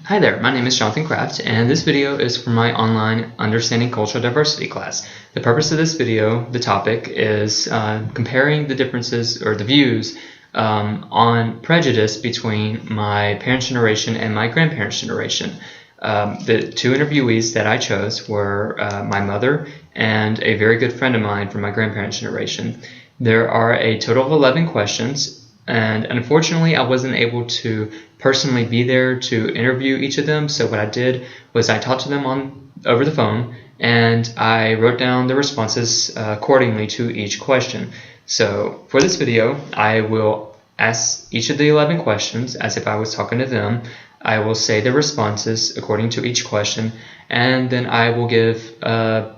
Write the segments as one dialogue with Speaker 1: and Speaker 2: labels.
Speaker 1: Hi there, my name is Jonathan Kraft, and this video is for my online Understanding Cultural Diversity class. The purpose of this video, the topic, is comparing the differences or the views on prejudice between my parents' generation and my grandparents' generation. The two interviewees that I chose were my mother and a very good friend of mine from my grandparents' generation. There are a total of 11 questions. And unfortunately, I wasn't able to personally be there to interview each of them. So what I did was I talked to them over the phone, and I wrote down the responses accordingly to each question. So for this video, I will ask each of the 11 questions as if I was talking to them. I will say the responses according to each question, and then I will give a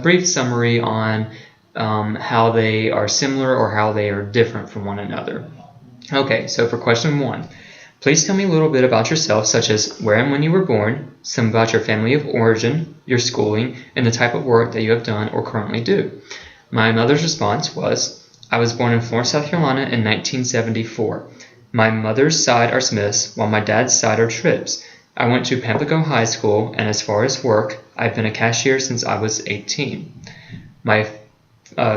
Speaker 1: brief summary on how they are similar or how they are different from one another. Okay, so for question 1, please tell me a little bit about yourself, such as where and when you were born, some about your family of origin, your schooling, and the type of work that you have done or currently do. My mother's response was, I was born in Florence, South Carolina in 1974. My mother's side are Smiths, while my dad's side are Tribbs. I went to Pamplico High School, and as far as work, I've been a cashier since I was 18. My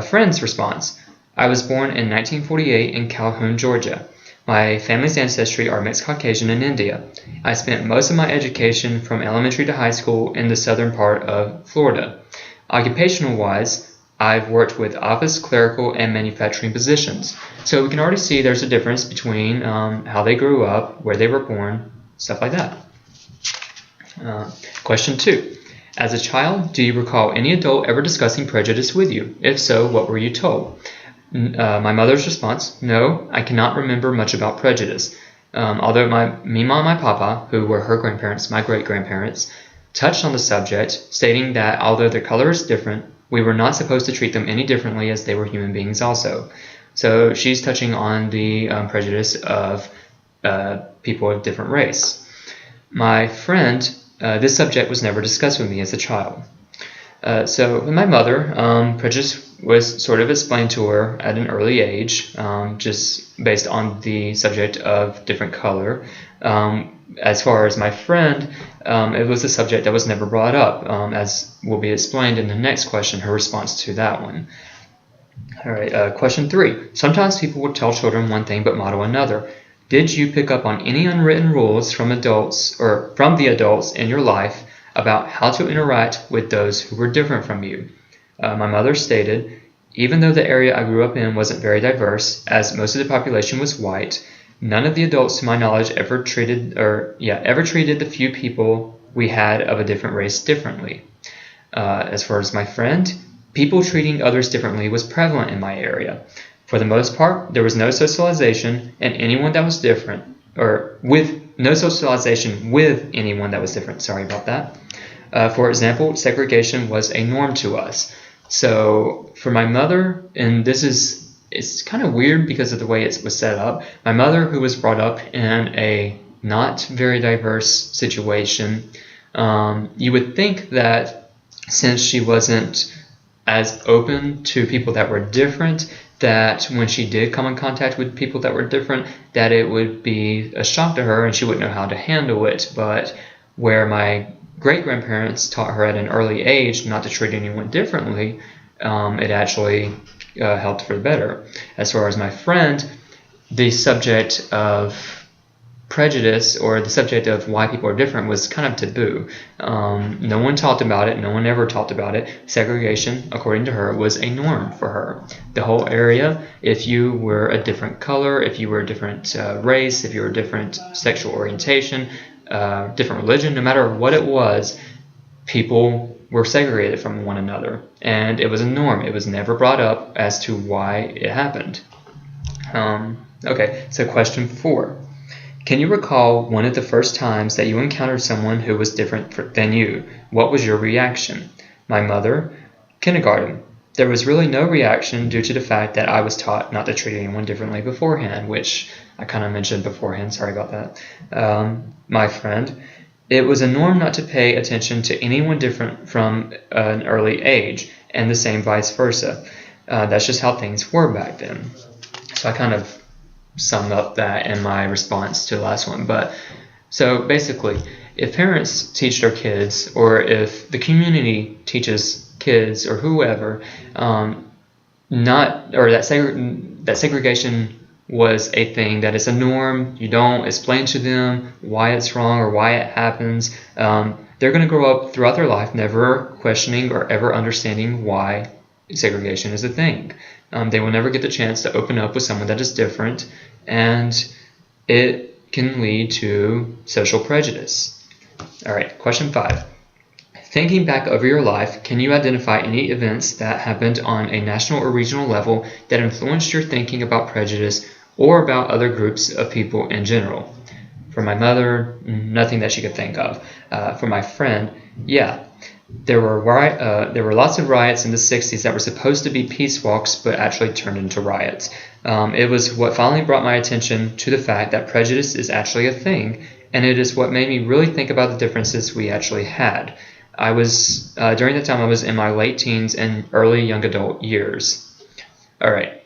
Speaker 1: friend's response, I was born in 1948 in Calhoun, Georgia. My family's ancestry are mixed Caucasian and India. I spent most of my education from elementary to high school in the southern part of Florida. Occupational-wise, I've worked with office, clerical, and manufacturing positions. So we can already see there's a difference between how they grew up, where they were born, stuff like that. Question 2. As a child, do you recall any adult ever discussing prejudice with you? If so, what were you told? My mother's response, no, I cannot remember much about prejudice. Although my mima and my papa, who were her grandparents, my great-grandparents, touched on the subject, stating that although their color is different, we were not supposed to treat them any differently as they were human beings also. So she's touching on the prejudice of people of different race. My friend, this subject was never discussed with me as a child. So with my mother, prejudice was sort of explained to her at an early age, just based on the subject of different color. As far as my friend, it was a subject that was never brought up, as will be explained in the next question, her response to that one. All right, question 3. Sometimes people will tell children one thing but model another. Did you pick up on any unwritten rules from adults or from the adults in your life about how to interact with those who were different from you? My mother stated, even though the area I grew up in wasn't very diverse, as most of the population was white, none of the adults to my knowledge ever treated the few people we had of a different race differently. As far as my friend, people treating others differently was prevalent in my area. For the most part, there was no socialization and anyone that was different, or with no socialization with anyone that was different. Sorry about that. For example, segregation was a norm to us. So for my mother, and it's kind of weird because of the way it was set up. My mother, who was brought up in a not very diverse situation, you would think that since she wasn't as open to people that were different, that when she did come in contact with people that were different, that it would be a shock to her and she wouldn't know how to handle it. But where my great-grandparents taught her at an early age not to treat anyone differently, it actually helped for the better. As far as my friend, the subject of prejudice or the subject of why people are different was kind of taboo. No one talked about it. No one ever talked about it. Segregation, according to her, was a norm for her. The whole area, if you were a different color, if you were a different race, if you were a different sexual orientation, different religion, no matter what it was, people were segregated from one another. And it was a norm. It was never brought up as to why it happened. Okay, so question 4. Can you recall one of the first times that you encountered someone who was different than you? What was your reaction? My mother, kindergarten. There was really no reaction due to the fact that I was taught not to treat anyone differently beforehand, which I kind of mentioned beforehand. Sorry about that. My friend, it was a norm not to pay attention to anyone different from an early age, and the same vice versa. That's just how things were back then. So I kind of sum up that in my response to the last one. But so basically, if parents teach their kids, or if the community teaches kids or whoever, that segregation was a thing, that is a norm, you don't explain to them why it's wrong or why it happens, they're going to grow up throughout their life never questioning or ever understanding why segregation is a thing. They will never get the chance to open up with someone that is different, and it can lead to social prejudice. All right, question 5. Thinking back over your life, can you identify any events that happened on a national or regional level that influenced your thinking about prejudice or about other groups of people in general? For my mother, nothing that she could think of. For my friend, yeah. There were lots of riots in the 60s that were supposed to be peace walks but actually turned into riots. It was what finally brought my attention to the fact that prejudice is actually a thing, and it is what made me really think about the differences we actually had. I was during the time I was in my late teens and early young adult years. All right.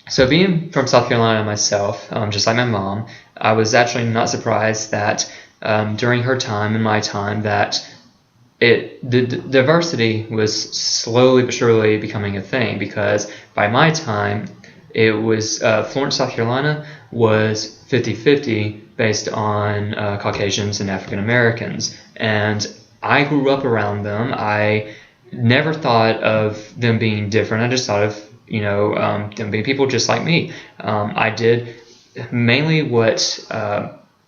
Speaker 1: So being from South Carolina myself, just like my mom, I was actually not surprised that during her time and my time that the diversity was slowly but surely becoming a thing, because by my time it was Florence, South Carolina was 50-50 based on Caucasians and African Americans, and I grew up around them. I never thought of them being different. I just thought of them being people just like me. I did mainly what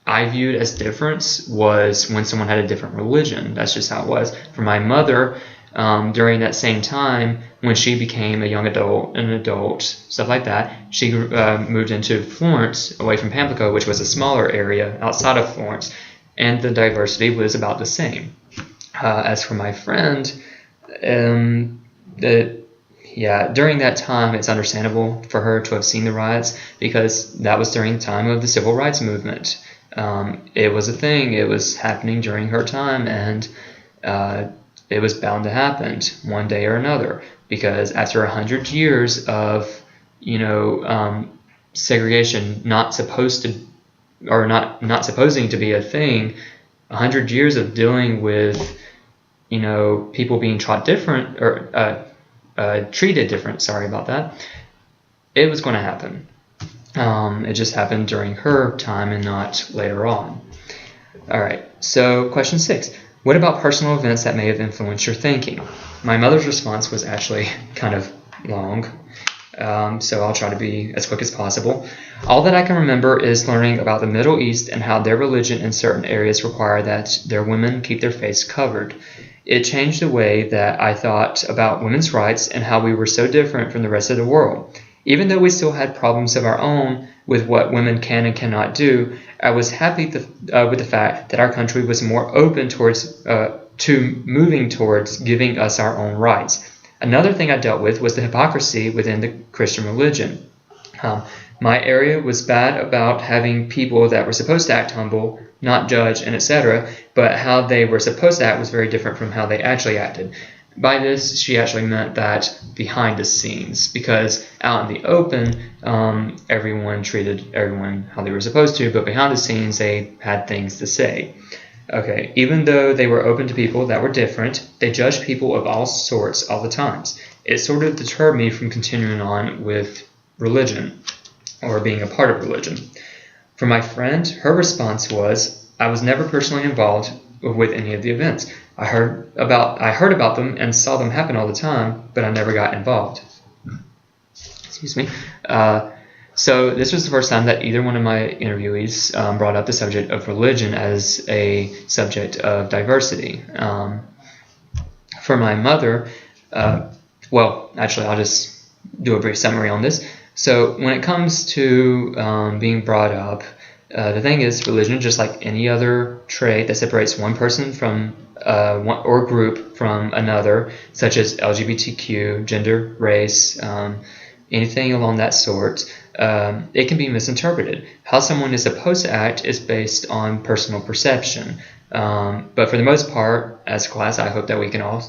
Speaker 1: I viewed as difference was when someone had a different religion. That's just how it was. For my mother, during that same time, when she became a young adult, an adult, stuff like that, she moved into Florence, away from Pamplico, which was a smaller area outside of Florence, and the diversity was about the same. As for my friend, during that time, it's understandable for her to have seen the riots, because that was during the time of the civil rights movement. It was a thing. It was happening during her time, and it was bound to happen one day or another, because after 100 years of segregation not supposing to be a thing, 100 years of dealing with people being taught different or treated different. Sorry about that. It was going to happen. It just happened during her time and not later on. All right. So question 6. What about personal events that may have influenced your thinking? My mother's response was actually kind of long, so I'll try to be as quick as possible. All that I can remember is learning about the Middle East and how their religion in certain areas require that their women keep their face covered. It changed the way that I thought about women's rights and how we were so different from the rest of the world. Even though we still had problems of our own with what women can and cannot do, I was happy with the fact that our country was more open to moving towards giving us our own rights. Another thing I dealt with was the hypocrisy within the Christian religion. My area was bad about having people that were supposed to act humble, not judge, and etc., but how they were supposed to act was very different from how they actually acted. By this, she actually meant that behind the scenes, because out in the open, everyone treated everyone how they were supposed to, but behind the scenes, they had things to say. Okay, even though they were open to people that were different, they judged people of all sorts all the times. It sort of deterred me from continuing on with religion, or being a part of religion. For my friend, her response was, I was never personally involved with any of the events. I heard about them and saw them happen all the time, but I never got involved. Excuse me. So this was the first time that either one of my interviewees brought up the subject of religion as a subject of diversity. For my mother, actually I'll just do a brief summary on this. So when it comes to being brought up, the thing is, religion, just like any other trait that separates one person from one or group from another, such as LGBTQ, gender, race, anything along that sort, it can be misinterpreted. How someone is supposed to act is based on personal perception. But for the most part, as a class, I hope that we can all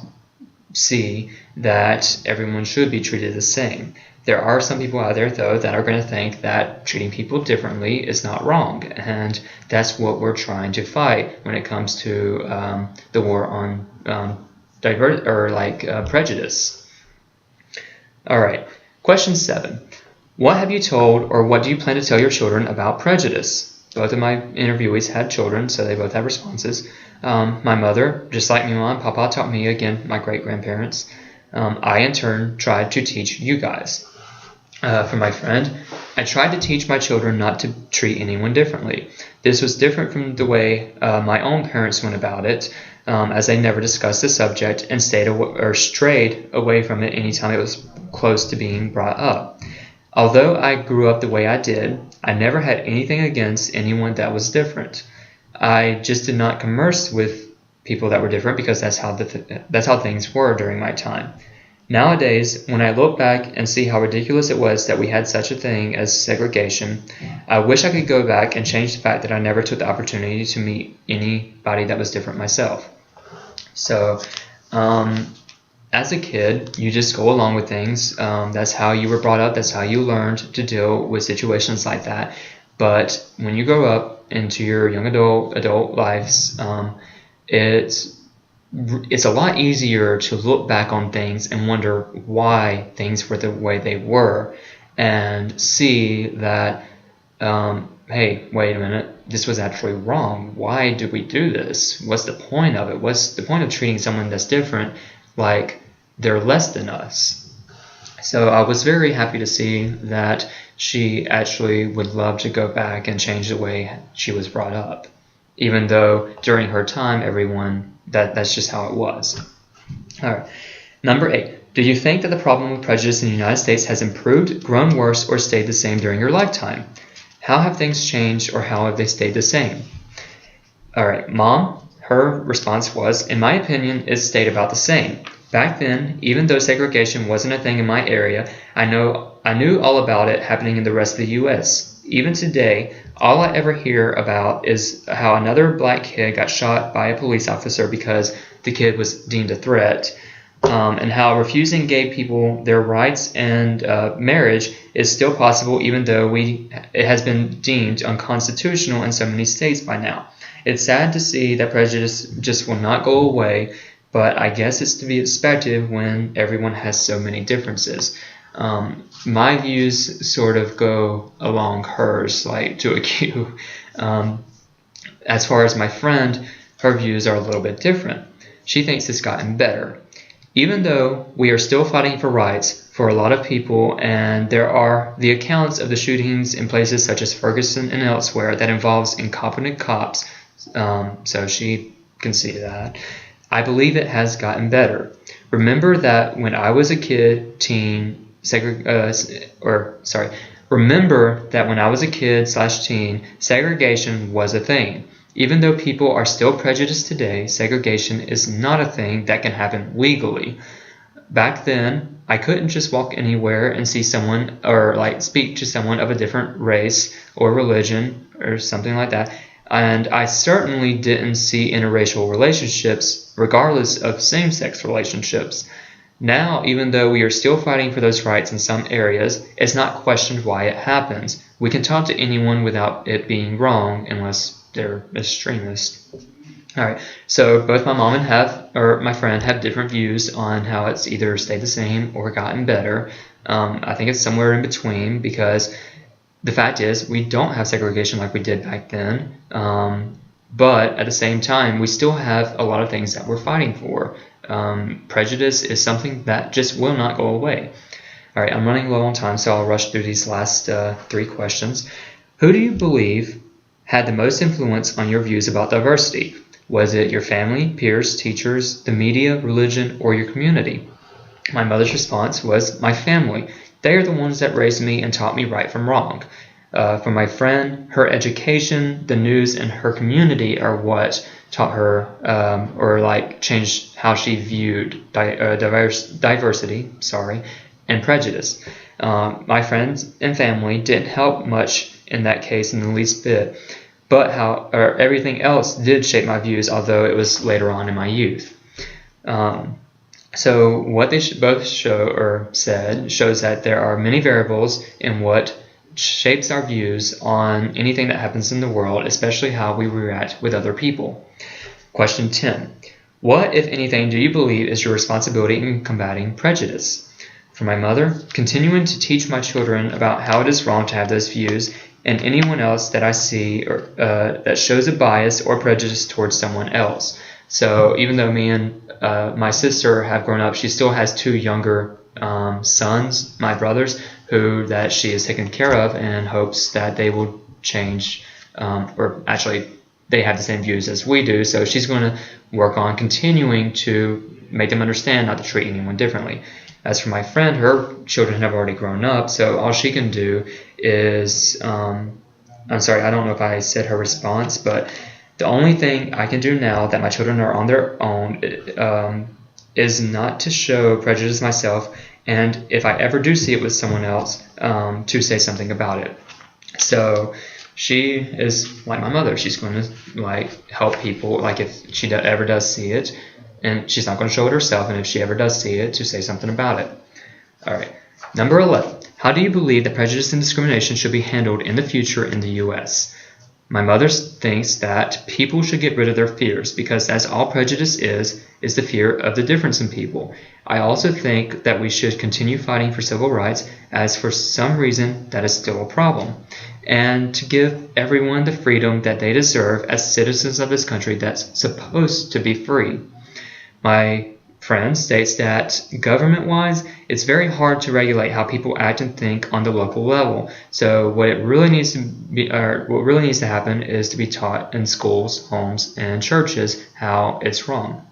Speaker 1: see that everyone should be treated the same. There are some people out there, though, that are going to think that treating people differently is not wrong, and that's what we're trying to fight when it comes to the war on prejudice. All right, question 7. What have you told or what do you plan to tell your children about prejudice? Both of my interviewees had children, so they both have responses. My mother, just like Mima and Papa, taught me, again, my great-grandparents. I, in turn, tried to teach you guys. For my friend, I tried to teach my children not to treat anyone differently. This was different from the way my own parents went about it, as they never discussed the subject and strayed away from it anytime it was close to being brought up. Although I grew up the way I did, I never had anything against anyone that was different. I just did not converse with people that were different because that's how things were during my time. Nowadays, when I look back and see how ridiculous it was that we had such a thing as segregation, I wish I could go back and change the fact that I never took the opportunity to meet anybody that was different myself. So, as a kid, you just go along with things. That's how you were brought up. That's how you learned to deal with situations like that. But when you grow up into your young adult lives, it's a lot easier to look back on things and wonder why things were the way they were and see that, hey, wait a minute, this was actually wrong. Why did we do this? What's the point of it? What's the point of treating someone that's different like they're less than us? So I was very happy to see that she actually would love to go back and change the way she was brought up, even though during her time, that's just how it was. All right. Number 8. Do you think that the problem with prejudice in the United States has improved, grown worse, or stayed the same during your lifetime? How have things changed, or how have they stayed the same? All right. Mom, her response was, in my opinion, it stayed about the same. Back then, even though segregation wasn't a thing in my area, I knew all about it happening in the rest of the U.S. Even today, all I ever hear about is how another black kid got shot by a police officer because the kid was deemed a threat, and how refusing gay people their rights and marriage is still possible even though it has been deemed unconstitutional in so many states by now. It's sad to see that prejudice just will not go away, but I guess it's to be expected when everyone has so many differences. My views sort of go along hers, like to a Q. As far as my friend, her views are a little bit different. She thinks it's gotten better. Even though we are still fighting for rights for a lot of people, and there are the accounts of the shootings in places such as Ferguson and elsewhere that involves incompetent cops, so she can see that. I believe it has gotten better. Remember that when I was a kid, Remember that when I was a kid/teen, segregation was a thing. Even though people are still prejudiced today, segregation is not a thing that can happen legally. Back then, I couldn't just walk anywhere and see someone or speak to someone of a different race or religion or something like that. And I certainly didn't see interracial relationships, regardless of same-sex relationships. Now, even though we are still fighting for those rights in some areas, it's not questioned why it happens. We can talk to anyone without it being wrong, unless they're extremists. All right, so both my mom and my friend have different views on how it's either stayed the same or gotten better. I think it's somewhere in between because the fact is we don't have segregation like we did back then, but at the same time we still have a lot of things that we're fighting for. Prejudice is something that just will not go away. All right, I'm running low on time, so I'll rush through these last 3 questions. Who do you believe had the most influence on your views about diversity? Was it your family, peers, teachers, the media, religion, or your community? My mother's response was my family. They are the ones that raised me and taught me right from wrong. For my friend, her education, the news, and her community are what taught her changed how she viewed diversity and prejudice. My friends and family didn't help much in that case in the least bit, but everything else did shape my views, although it was later on in my youth. So what they both shows that there are many variables in what shapes our views on anything that happens in the world, especially how we react with other people. Question 10. What, if anything, do you believe is your responsibility in combating prejudice? For my mother, continuing to teach my children about how it is wrong to have those views, and anyone else that I see that shows a bias or prejudice towards someone else. So even though me and my sister have grown up, she still has two younger sons, my brothers, that she is taken care of and hopes that they will change, or actually they have the same views as we do. So she's going to work on continuing to make them understand not to treat anyone differently. As for my friend, her children have already grown up, so all she can do is, I'm sorry, I don't know if I said her response, but the only thing I can do now that my children are on their own is not to show prejudice myself, and if I ever do see it with someone else, to say something about it. So she is like my mother. She's going to help people, if she ever does see it, and she's not going to show it herself, and if she ever does see it, to say something about it. All right. Number 11. How do you believe that prejudice and discrimination should be handled in the future in the U.S.? My mother thinks that people should get rid of their fears, because as all prejudice is the fear of the difference in people. I also think that we should continue fighting for civil rights, as for some reason that is still a problem, and to give everyone the freedom that they deserve as citizens of this country that's supposed to be free. My friend states that government-wise, it's very hard to regulate how people act and think on the local level. So what really needs to happen is to be taught in schools, homes, and churches how it's wrong.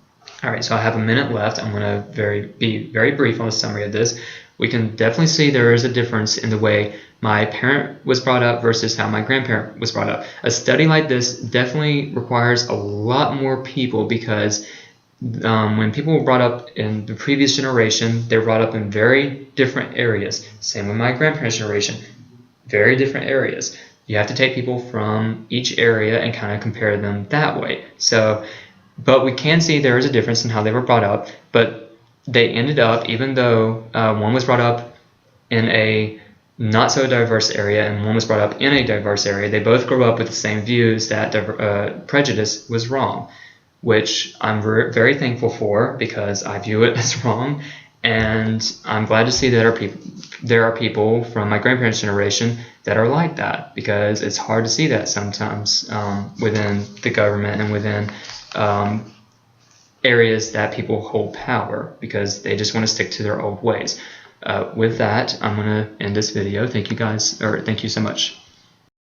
Speaker 1: All right, so I have a minute left. I'm going to be very brief on the summary of this. We can definitely see there is a difference in the way my parent was brought up versus how my grandparent was brought up. A study like this definitely requires a lot more people, because when people were brought up in the previous generation, they were brought up in very different areas. Same with my grandparents' generation, very different areas. You have to take people from each area and kind of compare them that way. But we can see there is a difference in how they were brought up, but they ended up, even though one was brought up in a not so diverse area and one was brought up in a diverse area, they both grew up with the same views that prejudice was wrong, which I'm very thankful for, because I view it as wrong, and I'm glad to see that there are people from my grandparents' generation that are like that, because it's hard to see that sometimes within the government and within areas that people hold power, because they just want to stick to their old ways. With that, I'm going to end this video. Thank you so much.